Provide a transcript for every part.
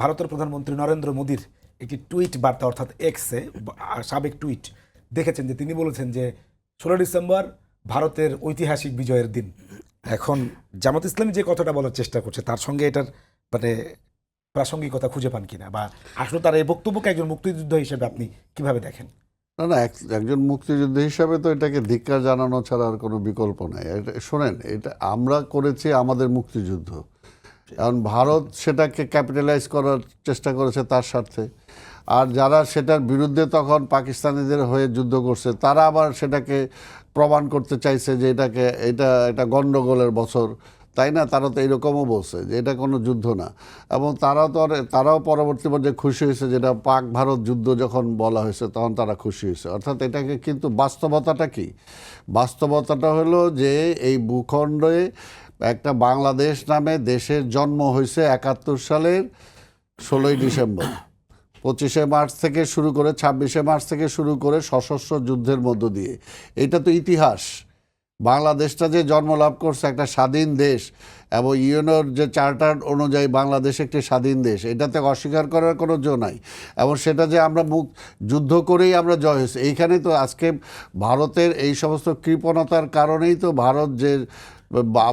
ভারতের প্রধানমন্ত্রী নরেন্দ্র মোদীর একটি টুইট বার্তা অর্থাৎ এক্সে সাবেক টুইট দেখেছেন যে তিনি বলেছেন যে 16 ডিসেম্বর ভারতের ঐতিহাসিক বিজয়ের দিন। এখন জামাত ইসলামী যে কথাটা বলার চেষ্টা করছে তার সঙ্গে এটার মানে প্রাসঙ্গিকতা খুঁজে পান কিনা, বা আসলে তার এই বক্তব্যকে একজন মুক্তিযোদ্ধা হিসেবে আপনি কিভাবে দেখেন? না না, একজন মুক্তিযুদ্ধ হিসাবে তো এটাকে ধিক্কার জানানো ছাড়া আর কোনো বিকল্প নাই। শোনেন, এটা আমরা করেছি আমাদের মুক্তিযুদ্ধ, এখন ভারত সেটাকে ক্যাপিটালাইজ করার চেষ্টা করেছে তার স্বার্থে, আর যারা সেটার বিরুদ্ধে তখন পাকিস্তানিদের হয়ে যুদ্ধ করছে তারা আবার সেটাকে প্রমাণ করতে চাইছে যে এটা গণ্ডগোলের বছর, তাই না? তারা তো এরকমও বলছে যে এটা কোনো যুদ্ধ না, এবং তারাও পরবর্তী পর্যায়ে খুশি হয়েছে যেটা পাক ভারত যুদ্ধ যখন বলা হয়েছে তখন তারা খুশি হয়েছে। অর্থাৎ এটাকে, কিন্তু বাস্তবতাটা কি? বাস্তবতাটা হলো যে এই ভূখণ্ডে একটা বাংলাদেশ নামে দেশের জন্ম হয়েছে 71 সালের 16 ডিসেম্বর। 25 মার্চ থেকে শুরু করে 26 মার্চ থেকে শুরু করে সশস্ত্র যুদ্ধের মধ্য দিয়ে। এটা তো ইতিহাস। বাংলাদেশটা যে জন্ম লাভ করছে একটা স্বাধীন দেশ, এবং ইউএনওর যে চার্টার অনুযায়ী বাংলাদেশ একটি স্বাধীন দেশ, এটাতে অস্বীকার করার কোনো জো নাই। এবং সেটা যে আমরা যুদ্ধ করেই আমরা জয় হয়েছে, এইখানেই তো আজকে ভারতের এই সমস্ত কৃপণতার কারণেই তো ভারত যে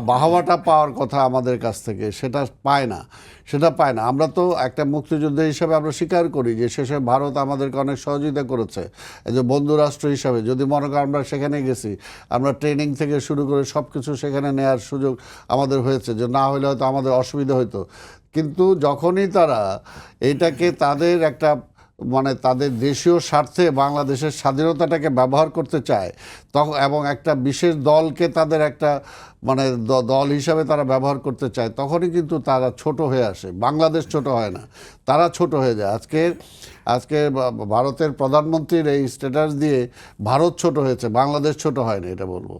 বাহবাটা পাওয়ার কথা আমাদের কাছ থেকে সেটা পায় না। আমরা তো একটা মুক্তিযুদ্ধ হিসাবে আমরা স্বীকার করি যে শেষে ভারত আমাদেরকে অনেক সহযোগিতা করেছে, এই যে বন্ধু রাষ্ট্র হিসাবে। যদি মনে করেন আমরা সেখানে গেছি, আমরা ট্রেনিং থেকে শুরু করে সব কিছু সেখানে নেওয়ার সুযোগ আমাদের হয়েছে, যে না হলে হয়তো আমাদের অসুবিধা হতো। কিন্তু যখনই তারা এইটাকে তাদের একটা তাদের দেশীয় স্বার্থে বাংলাদেশের স্বাধীনতাটাকে ব্যবহার করতে চায় তখন, এবং একটা বিশেষ দলকে তাদের একটা দল হিসাবে তারা ব্যবহার করতে চায়, তখনই কিন্তু তারা ছোট হয়ে আসে। বাংলাদেশ ছোট হয় না, তারা ছোট হয়ে যায়। আজকে ভারতের প্রধানমন্ত্রীর এই স্ট্যাটাস দিয়ে ভারত ছোট হয়েছে, বাংলাদেশ ছোট হয়নি, এটা বলবো।